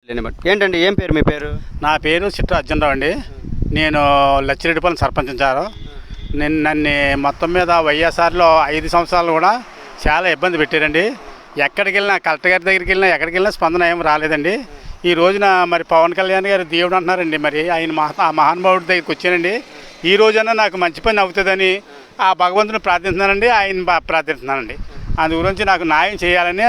ఏంటండి ఏం పేరు మీ పేరు? నా పేరు చిట్ట అర్జునరావు అండి. నేను లచ్చిరెడ్డిపల్లి సర్పంచారు. నన్ను మొత్తం మీద వైఎస్ఆర్లో 5 సంవత్సరాలు కూడా చాలా ఇబ్బంది పెట్టారండి. ఎక్కడికి వెళ్ళినా కలెక్టర్ గారి దగ్గరికి వెళ్ళినా ఎక్కడికి వెళ్ళినా స్పందన ఏం రాలేదండి. ఈ రోజున మరి పవన్ కళ్యాణ్ గారు దేవుడు అంటున్నారండి. మరి ఆయన మహానుభావుడి దగ్గరికి వచ్చానండి. ఈ రోజైనా నాకు మంచి పని అవుతుందని ఆ భగవంతుని ప్రార్థిస్తున్నానండి. ఆయన ప్రార్థిస్తున్నానండి. అందు గురించి నాకు న్యాయం చేయాలని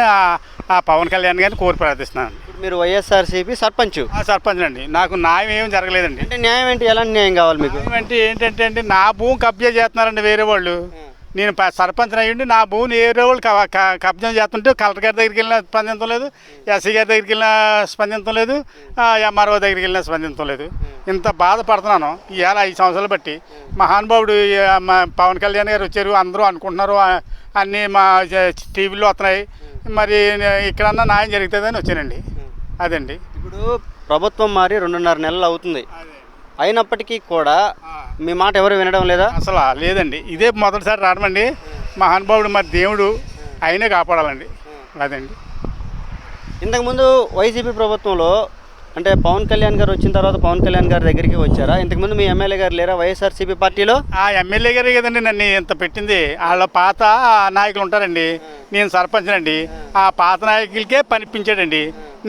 ఆ పవన్ కళ్యాణ్ గారిని కోరి ప్రార్థిస్తున్నాను. మీరు వైఎస్ఆర్సీపీ సర్పంచ్? సర్పంచ్ అండి. నాకు న్యాయం ఏం జరగలేదండి. అంటే న్యాయం ఏంటి? ఎలాంటి న్యాయం కావాలి మీకు? అంటే ఏంటంటే అండి, నా భూమి కబ్జా చేస్తున్నారండి వేరే వాళ్ళు. నేను సర్పంచ్ అయ్యండి నా భూమిని వేరే వాళ్ళు కబ్జా చేస్తుంటే కలెక్టర్ గారి దగ్గరికి వెళ్ళినా స్పందించడం లేదు, ఎస్సీ గారి దగ్గరికి వెళ్ళినా స్పందించడం లేదు, ఎంఆర్ఓ దగ్గరికి వెళ్ళినా స్పందించడం లేదు. ఇంత బాధపడుతున్నాను ఇవాళ 5 సంవత్సరాలు బట్టి. మహానుభావుడు పవన్ కళ్యాణ్ గారు వచ్చారు, అందరూ అనుకుంటున్నారు, అన్నీ మా టీవీలో వస్తున్నాయి. మరి ఇక్కడన్నా న్యాయం జరుగుతుందని వచ్చానండి. అదండి. ఇప్పుడు ప్రభుత్వం మారి 2.5 నెలలు అవుతుంది. అయినప్పటికీ కూడా మీ మాట ఎవరు వినడం లేదా? అసలు లేదండి. ఇదే మొదటిసారి రావడమండి. మహానుభావుడు మరి దేవుడు ఆయనే కాపాడాలండి. అదండి. ఇంతకుముందు వైసీపీ ప్రభుత్వంలో అంటే పవన్ కళ్యాణ్ గారు వచ్చిన తర్వాత పవన్ కళ్యాణ్ గారి దగ్గరికి వచ్చారా? ఇంతకుముందు మీ ఎమ్మెల్యే గారు లేరా వైఎస్ఆర్సీపీ పార్టీలో? ఆ ఎమ్మెల్యే గారే కదండి నన్ను ఇంత పెట్టింది. వాళ్ళ పాత నాయకులు ఉంటారండి, నేను సర్పంచ్ అండి. ఆ పాత నాయకులకే పనిపించాడండి.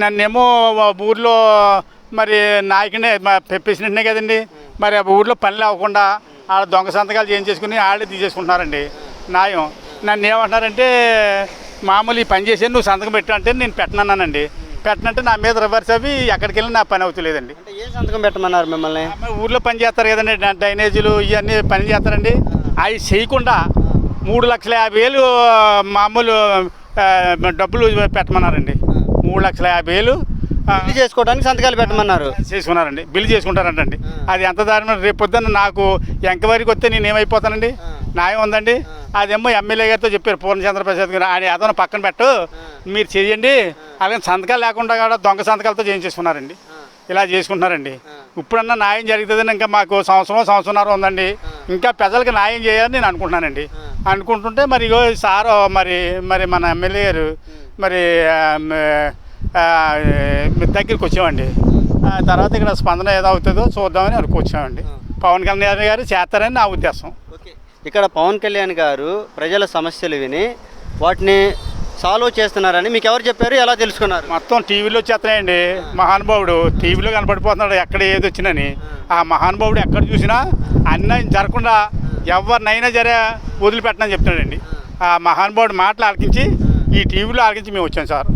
నన్నేమో ఊర్లో మరి నాయకుడినే ప్రెసిడెంట్నే కదండి. మరి ఆ ఊర్లో పనులు అవ్వకుండా వాళ్ళ దొంగ సంతకాలు చేయించేసుకుని వాళ్ళే తీసేసుకుంటున్నారండి న్యాయం. నన్ను ఏమంటున్నారంటే, మామూలు ఈ పని చేసి నువ్వు సంతకం పెట్టాలంటే నేను పెట్టనన్నానండి. పెట్టనంటే నా మీద రివర్స్ అవి ఎక్కడికి వెళ్ళి నా పని అవుతలేదండి. అంటే ఏ సంతకం పెట్టమన్నారు మిమ్మల్ని? ఊర్లో పని చేస్తారు కదండి, డ్రైనేజీలు ఇవన్నీ పని చేస్తారండి. అవి చేయకుండా 3,50,000 మామూలు డబ్బులు పెట్టమన్నారండి. 3,50,000 బిల్లు చేసుకోవడానికి సంతకాలు పెట్టమన్నారు. చేసుకున్నారండి. బిల్లు చేసుకుంటారంటండి. అది ఎంత దారుణం. రేపు పొద్దున్న నాకు ఎంక్వైరీకి వస్తే నేను ఏమైపోతానండి? న్యాయం ఉందండి. అదేమో ఎమ్మెల్యే గారితో చెప్పారు, పూర్ణచంద్రప్రసాద్ గారు, ఆయన ఏదైనా పక్కన పెట్టు మీరు చేయండి. అలాగే సంతకాలు లేకుండా కూడా దొంగ సంతకాలతో చేయించేసుకున్నారండి. ఇలా చేసుకుంటున్నారండి. ఇప్పుడన్నా న్యాయం జరుగుతుందని ఇంకా మాకు సంవత్సరంన్నర ఉందండి. ఇంకా ప్రజలకు న్యాయం చేయాలని నేను అనుకుంటున్నానండి. అనుకుంటుంటే మరి సార్ మరి మన ఎమ్మెల్యే గారు మరి దగ్గరికి వచ్చామండి. తర్వాత ఇక్కడ స్పందన ఏదో అవుతుందో చూద్దామని వచ్చామండి. పవన్ కళ్యాణ్ గారు చేస్తారని నా ఉద్దేశం. ఇక్కడ పవన్ కళ్యాణ్ గారు ప్రజల సమస్యలు విని వాటిని సాల్వ్ చేస్తున్నారని మీకు ఎవరు చెప్పారు? ఎలా తెలుసుకున్నారు? మొత్తం టీవీలో వచ్చేస్తున్నాయండి. మహానుభావుడు టీవీలో కనపడిపోతున్నాడు ఎక్కడ ఏది వచ్చినని. ఆ మహానుభావుడు ఎక్కడ చూసినా అన్యాయం జరగకుండా ఎవరినైనా వదిలిపెట్టనని చెప్తున్నాడండి. ఆ మహానుభావుడు మాటలు ఆలకించి ఈ టీవీలో ఆలకించి మేము వచ్చాం సార్.